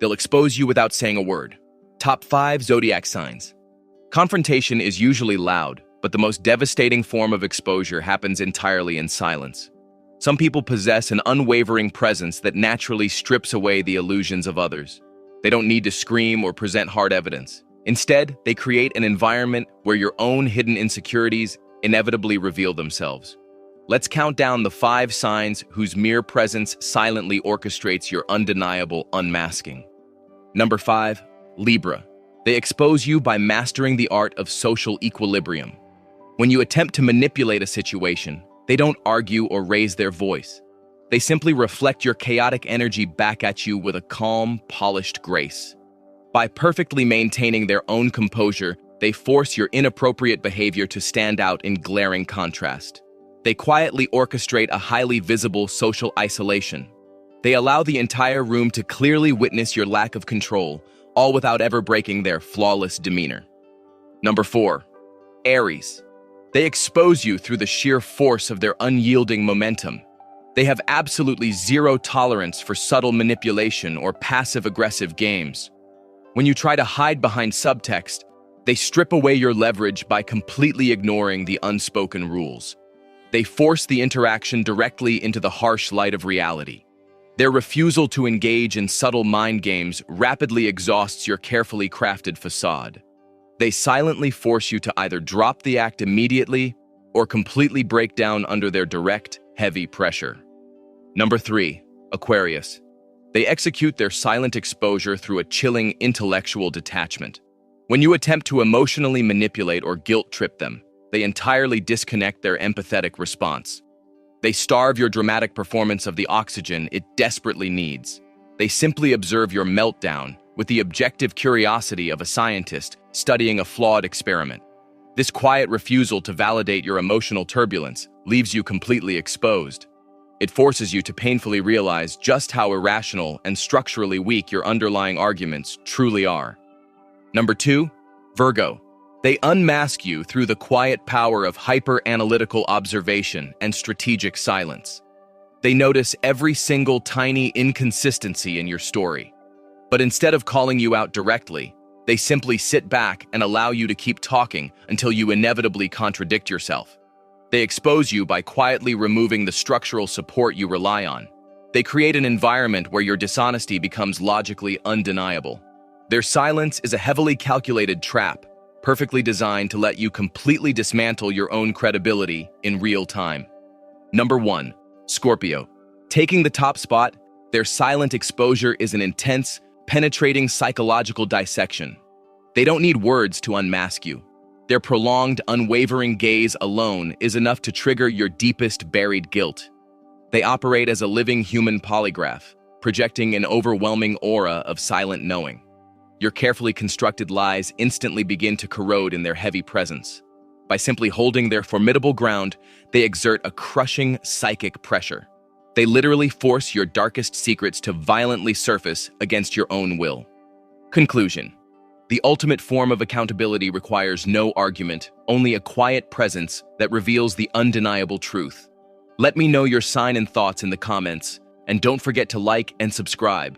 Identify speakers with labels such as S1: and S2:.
S1: They'll expose you without saying a word. Top 5 Zodiac signs. Confrontation is usually loud, but the most devastating form of exposure happens entirely in silence. Some people possess an unwavering presence that naturally strips away the illusions of others. They don't need to scream or present hard evidence. Instead, they create an environment where your own hidden insecurities inevitably reveal themselves. Let's count down the 5 signs whose mere presence silently orchestrates your undeniable unmasking. Number 5, Libra. They expose you by mastering the art of social equilibrium. When you attempt to manipulate a situation, they don't argue or raise their voice. They simply reflect your chaotic energy back at you with a calm, polished grace. By perfectly maintaining their own composure, they force your inappropriate behavior to stand out in glaring contrast. They quietly orchestrate a highly visible social isolation. They allow the entire room to clearly witness your lack of control, all without ever breaking their flawless demeanor. Number 4, Aries. They expose you through the sheer force of their unyielding momentum. They have absolutely zero tolerance for subtle manipulation or passive-aggressive games. When you try to hide behind subtext, they strip away your leverage by completely ignoring the unspoken rules. They force the interaction directly into the harsh light of reality. Their refusal to engage in subtle mind games rapidly exhausts your carefully crafted facade. They silently force you to either drop the act immediately or completely break down under their direct, heavy pressure. Number 3, Aquarius. They execute their silent exposure through a chilling intellectual detachment. When you attempt to emotionally manipulate or guilt-trip them, they entirely disconnect their empathetic response. They starve your dramatic performance of the oxygen it desperately needs. They simply observe your meltdown with the objective curiosity of a scientist studying a flawed experiment. This quiet refusal to validate your emotional turbulence leaves you completely exposed. It forces you to painfully realize just how irrational and structurally weak your underlying arguments truly are. Number 2, Virgo. They unmask you through the quiet power of hyper-analytical observation and strategic silence. They notice every single tiny inconsistency in your story. But instead of calling you out directly, they simply sit back and allow you to keep talking until you inevitably contradict yourself. They expose you by quietly removing the structural support you rely on. They create an environment where your dishonesty becomes logically undeniable. Their silence is a heavily calculated trap, perfectly designed to let you completely dismantle your own credibility in real time. Number 1, Scorpio. Taking the top spot, their silent exposure is an intense, penetrating psychological dissection. They don't need words to unmask you. Their prolonged, unwavering gaze alone is enough to trigger your deepest buried guilt. They operate as a living human polygraph, projecting an overwhelming aura of silent knowing. Your carefully constructed lies instantly begin to corrode in their heavy presence. By simply holding their formidable ground, they exert a crushing psychic pressure. They literally force your darkest secrets to violently surface against your own will. Conclusion. The ultimate form of accountability requires no argument, only a quiet presence that reveals the undeniable truth. Let me know your sign and thoughts in the comments, and don't forget to like and subscribe.